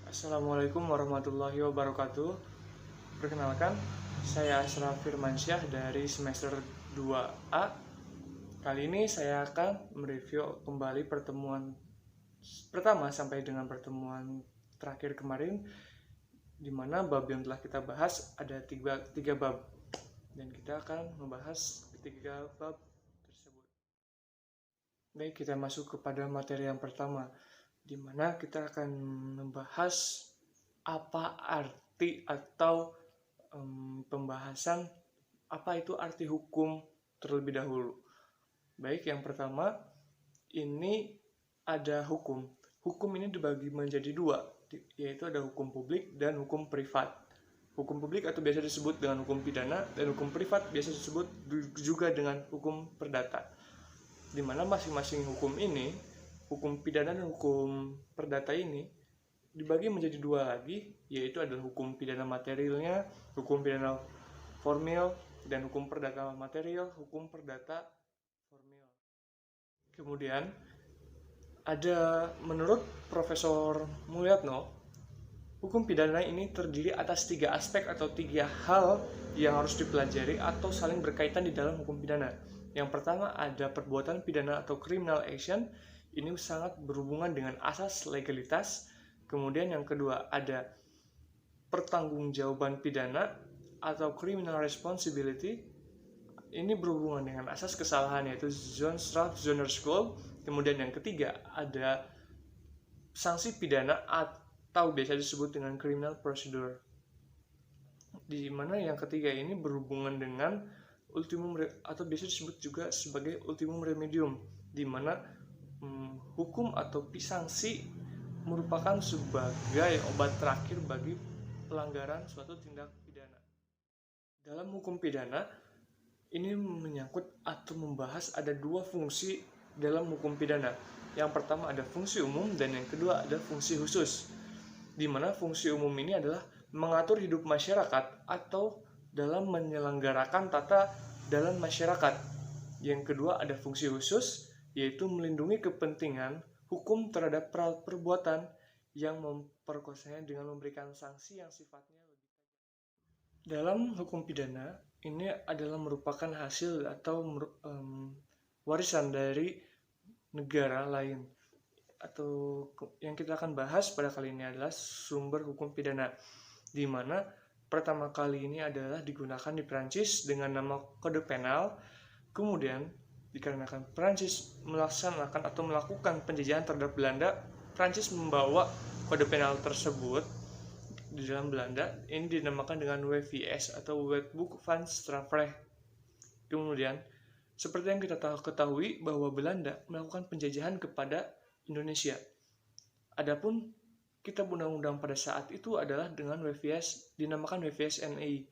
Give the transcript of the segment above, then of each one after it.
Assalamualaikum warahmatullahi wabarakatuh. Perkenalkan, saya Asraf Firmansyah dari semester 2A. Kali ini saya akan mereview kembali pertemuan pertama sampai dengan pertemuan terakhir kemarin, di mana bab yang telah kita bahas ada tiga bab, dan kita akan membahas ketiga bab tersebut. Baik, kita masuk kepada materi yang pertama, di mana kita akan membahas apa arti atau pembahasan apa itu arti hukum terlebih dahulu. Baik, yang pertama ini ada hukum. Hukum ini dibagi menjadi dua, yaitu ada hukum publik dan hukum privat. Hukum publik atau biasa disebut dengan hukum pidana, dan hukum privat biasa disebut juga dengan hukum perdata. Di mana masing-masing hukum ini, hukum pidana dan hukum perdata ini dibagi menjadi dua lagi, yaitu adalah hukum pidana materialnya, hukum pidana formil, dan hukum perdata material, hukum perdata formil. Kemudian ada, menurut Profesor Mulyatno, hukum pidana ini terdiri atas tiga aspek atau tiga hal yang harus dipelajari atau saling berkaitan di dalam hukum pidana. Yang pertama ada perbuatan pidana atau criminal action, ini sangat berhubungan dengan asas legalitas. Kemudian yang kedua ada pertanggungjawaban pidana atau criminal responsibility, ini berhubungan dengan asas kesalahan, yaitu Zonstra-Zoner-School. Kemudian yang ketiga ada sanksi pidana atau biasa disebut dengan criminal procedure, di mana yang ketiga ini berhubungan dengan ultimum atau biasa disebut juga sebagai ultimum remedium, di mana hukum atau sanksi merupakan sebagai obat terakhir bagi pelanggaran suatu tindak pidana. Dalam hukum pidana ini menyangkut atau membahas ada dua fungsi dalam hukum pidana. Yang pertama ada fungsi umum dan yang kedua ada fungsi khusus, di mana fungsi umum ini adalah mengatur hidup masyarakat atau dalam menyelenggarakan tata dalam masyarakat. Yang kedua ada fungsi khusus, yaitu melindungi kepentingan hukum terhadap perbuatan yang memperkosanya dengan memberikan sanksi yang sifatnya lebih tajam. Dalam hukum pidana ini adalah merupakan hasil atau warisan dari negara lain, atau yang kita akan bahas pada kali ini adalah sumber hukum pidana, di mana pertama kali ini adalah digunakan di Prancis dengan nama Kode Penal. Kemudian dikarenakan Prancis melaksanakan atau melakukan penjajahan terhadap Belanda, Prancis membawa kode penal tersebut di dalam Belanda. Ini dinamakan dengan WVS atau Wetboek van Strafrecht. Kemudian seperti yang kita ketahui bahwa Belanda melakukan penjajahan kepada Indonesia. Adapun kitab undang-undang pada saat itu adalah dengan WVS, dinamakan WVS NI,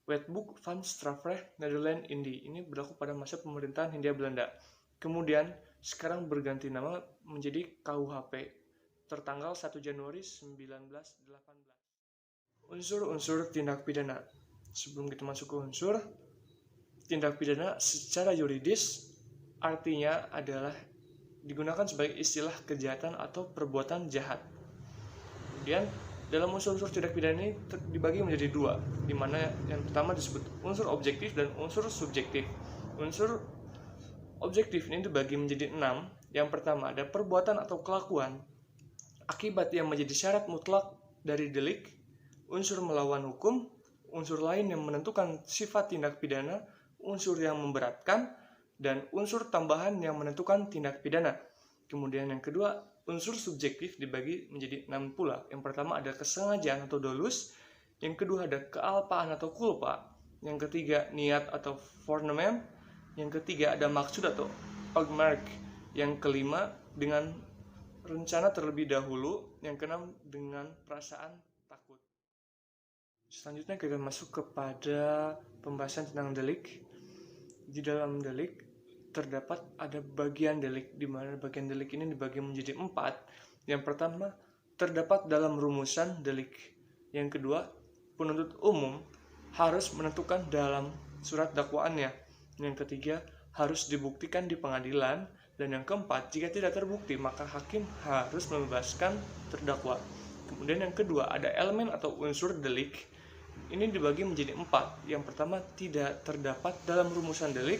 Wetboek van Strafrecht Nederland-Indië. Ini berlaku pada masa pemerintahan Hindia Belanda. Kemudian sekarang berganti nama menjadi KUHP tertanggal 1 Januari 1918. Unsur-unsur tindak pidana. Sebelum kita masuk ke unsur tindak pidana secara yuridis, artinya adalah digunakan sebagai istilah kejahatan atau perbuatan jahat. Kemudian dalam unsur-unsur tindak pidana ini dibagi menjadi dua, di mana yang pertama disebut unsur objektif dan unsur subjektif. Unsur objektif ini dibagi menjadi 6. Yang pertama ada perbuatan atau kelakuan akibat yang menjadi syarat mutlak dari delik, unsur melawan hukum, unsur lain yang menentukan sifat tindak pidana, unsur yang memberatkan, dan unsur tambahan yang menentukan tindak pidana. Kemudian yang kedua, unsur subjektif dibagi menjadi 6 pula. Yang pertama ada kesengajaan atau dolus, yang kedua ada kealpaan atau culpa, yang ketiga niat atau foreknowledge, yang ketiga ada maksud atau oogmerk, yang kelima dengan rencana terlebih dahulu, yang keenam dengan perasaan takut. Selanjutnya kita masuk kepada pembahasan tentang delik. Di dalam delik terdapat ada bagian delik, di mana bagian delik ini dibagi menjadi 4. Yang pertama terdapat dalam rumusan delik. Yang kedua, penuntut umum harus menentukan dalam surat dakwaannya. Yang ketiga, harus dibuktikan di pengadilan. Dan yang keempat, jika tidak terbukti, maka hakim harus membebaskan terdakwa. Kemudian yang kedua ada elemen atau unsur delik. Ini dibagi menjadi 4. Yang pertama, tidak terdapat dalam rumusan delik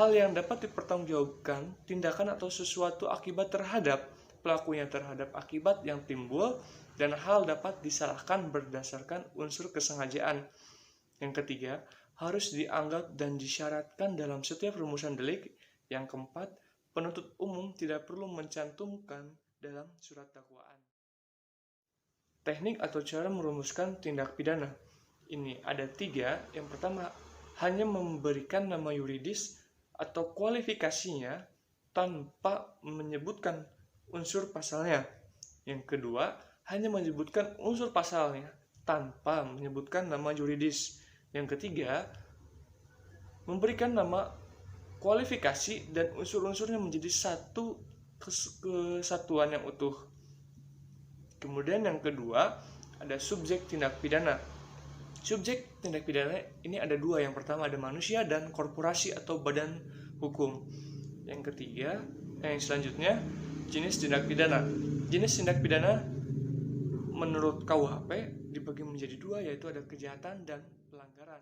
hal yang dapat dipertanggungjawabkan tindakan atau sesuatu akibat terhadap pelakunya terhadap akibat yang timbul, dan hal dapat disalahkan berdasarkan unsur kesengajaan. Yang ketiga, harus dianggap dan disyaratkan dalam setiap rumusan delik. Yang keempat, penuntut umum tidak perlu mencantumkan dalam surat dakwaan. Teknik atau cara merumuskan tindak pidana. Ini ada 3. Yang pertama, hanya memberikan nama yuridis atau kualifikasinya tanpa menyebutkan unsur pasalnya. Yang kedua, hanya menyebutkan unsur pasalnya tanpa menyebutkan nama yuridis. Yang ketiga, memberikan nama kualifikasi dan unsur-unsurnya menjadi satu kesatuan yang utuh. Kemudian yang kedua, ada subjek tindak pidana. Subjek tindak pidana ini ada 2. Yang pertama ada manusia dan korporasi atau badan hukum. Yang ketiga, yang selanjutnya jenis tindak pidana. Jenis tindak pidana menurut KUHP dibagi menjadi 2, yaitu ada kejahatan dan pelanggaran.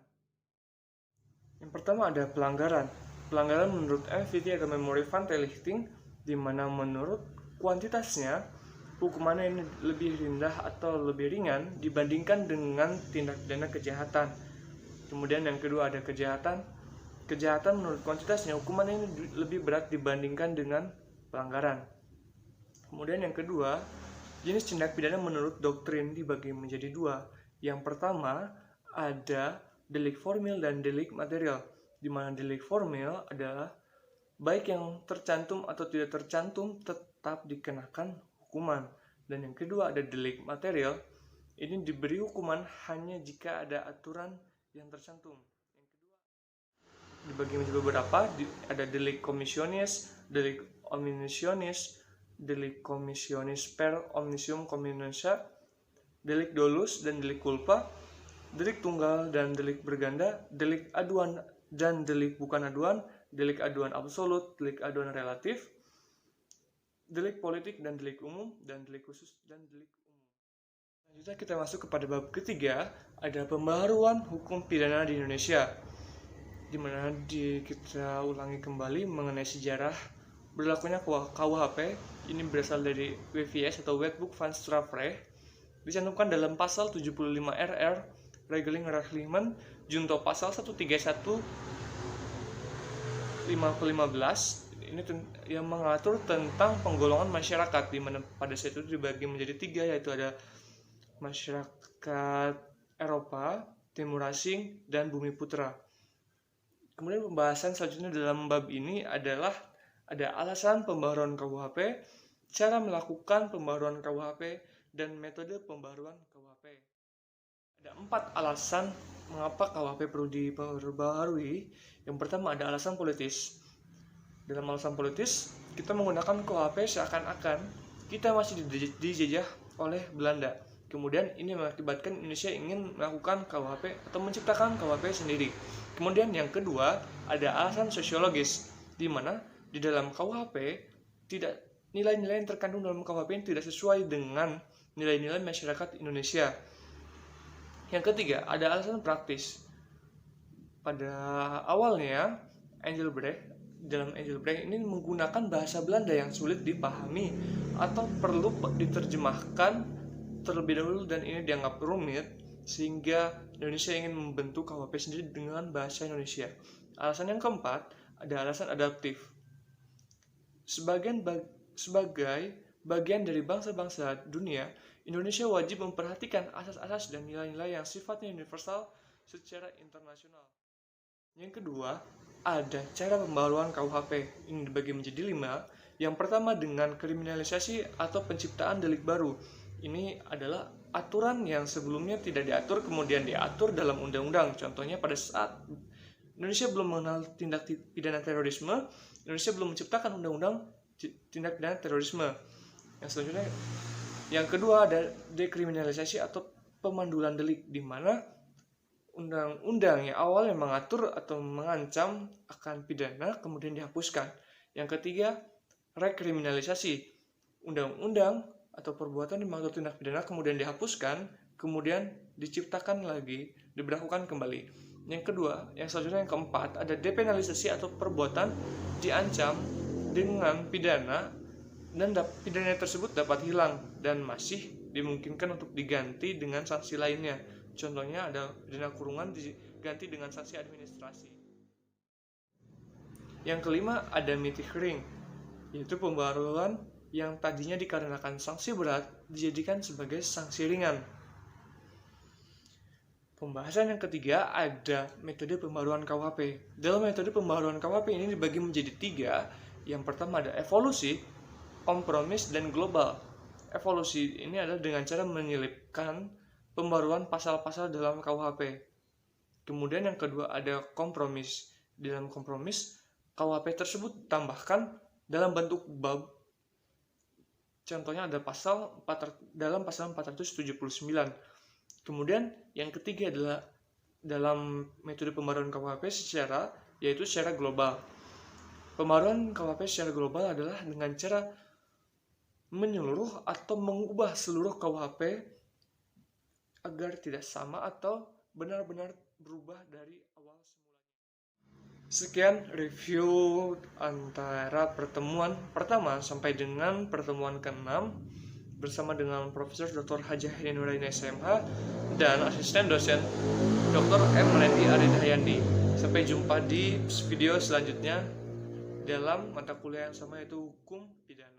Yang pertama ada pelanggaran. Pelanggaran menurut MVT atau Memory Van Lichting, di mana menurut kuantitasnya hukumannya ini lebih rendah atau lebih ringan dibandingkan dengan tindak pidana kejahatan. Kemudian yang kedua ada kejahatan. Kejahatan menurut kuantitasnya hukumannya ini lebih berat dibandingkan dengan pelanggaran. Kemudian yang kedua, jenis tindak pidana menurut doktrin dibagi menjadi 2. Yang pertama ada delik formil dan delik material, di mana delik formil adalah baik yang tercantum atau tidak tercantum tetap dikenakan hukuman. Dan yang kedua ada delik material, ini diberi hukuman hanya jika ada aturan yang tercantum. Yang kedua dibagi menjadi beberapa, ada delik komisionis, delik omnissionis, delik komisionis per omnisium communencia, delik dolus dan delik culpa, delik tunggal dan delik berganda, delik aduan dan delik bukan aduan, delik aduan absolut, delik aduan relatif, delik politik dan delik umum, dan delik khusus dan delik umum. Selanjutnya kita masuk kepada bab ketiga, ada pembaharuan hukum pidana di Indonesia, di mana kita ulangi kembali mengenai sejarah berlakunya KUHP. Ini berasal dari WVS atau Wetboek van Strafrecht, dicantumkan dalam pasal 75 RR Regeling Rechtlijnen Junto pasal 131 515. Ini yang mengatur tentang penggolongan masyarakat, di mana pada saat itu dibagi menjadi 3, yaitu ada masyarakat Eropa, Timur Asing, dan Bumi Putra. Kemudian pembahasan selanjutnya dalam bab ini adalah ada alasan pembaharuan KUHP, cara melakukan pembaharuan KUHP, dan metode pembaharuan KUHP. Ada 4 alasan mengapa KUHP perlu diperbaharui. Yang pertama ada alasan politis. Dalam alasan politis, kita menggunakan KUHP seakan-akan kita masih dijajah oleh Belanda. Kemudian ini mengakibatkan Indonesia ingin melakukan KUHP atau menciptakan KUHP sendiri. Kemudian yang kedua, ada alasan sosiologis, di mana di dalam KUHP tidak nilai-nilai yang terkandung dalam KUHP tidak sesuai dengan nilai-nilai masyarakat Indonesia. Yang ketiga, ada alasan praktis. Pada awalnya, dalam Engelbrecht ini menggunakan bahasa Belanda yang sulit dipahami atau perlu diterjemahkan terlebih dahulu, dan ini dianggap rumit sehingga Indonesia ingin membentuk KUHP sendiri dengan bahasa Indonesia. Alasan yang keempat, ada alasan adaptif. Sebagai bagian dari bangsa-bangsa dunia, Indonesia wajib memperhatikan asas-asas dan nilai-nilai yang sifatnya universal secara internasional. Yang kedua, ada cara pembaharuan KUHP. Ini dibagi menjadi 5. Yang pertama dengan kriminalisasi atau penciptaan delik baru. Ini adalah aturan yang sebelumnya tidak diatur kemudian diatur dalam undang-undang. Contohnya pada saat Indonesia belum mengenal tindak pidana terorisme, Indonesia belum menciptakan undang-undang tindak pidana terorisme. Yang selanjutnya, yang kedua ada dekriminalisasi atau pemandulan delik, di mana undang-undang yang awalnya mengatur atau mengancam akan pidana kemudian dihapuskan. Yang ketiga, rekriminalisasi. Undang-undang atau perbuatan dimaksud tindak pidana kemudian dihapuskan, kemudian diciptakan lagi, diberlakukan kembali. Yang kedua, yang selanjutnya yang keempat, ada depenalisasi atau perbuatan diancam dengan pidana dan pidana tersebut dapat hilang dan masih dimungkinkan untuk diganti dengan sanksi lainnya. Contohnya ada pidana kurungan diganti dengan sanksi administrasi. Yang kelima ada mitigating, yaitu pembaruan yang tadinya dikarenakan sanksi berat dijadikan sebagai sanksi ringan. Pembahasan yang ketiga ada metode pembaruan KUHP. Dalam metode pembaruan KUHP ini dibagi menjadi 3. Yang pertama ada evolusi, kompromis, dan global. Evolusi ini adalah dengan cara menyelipkan pembaruan pasal-pasal dalam KUHP. Kemudian yang kedua ada kompromis. Dalam kompromis, KUHP tersebut ditambahkan dalam bentuk bab. Contohnya ada dalam pasal 479. Kemudian yang ketiga adalah dalam metode pembaruan KUHP yaitu secara global. Pembaruan KUHP secara global adalah dengan cara menyeluruh atau mengubah seluruh KUHP agar tidak sama atau benar-benar berubah dari awal semula. Sekian review antara pertemuan pertama sampai dengan pertemuan ke-6 bersama dengan Profesor Dr. Hajah Heni Nuraini SMH dan asisten dosen Dr. M. Melati Aridayandi. Sampai jumpa di video selanjutnya dalam mata kuliah yang sama, yaitu hukum pidana.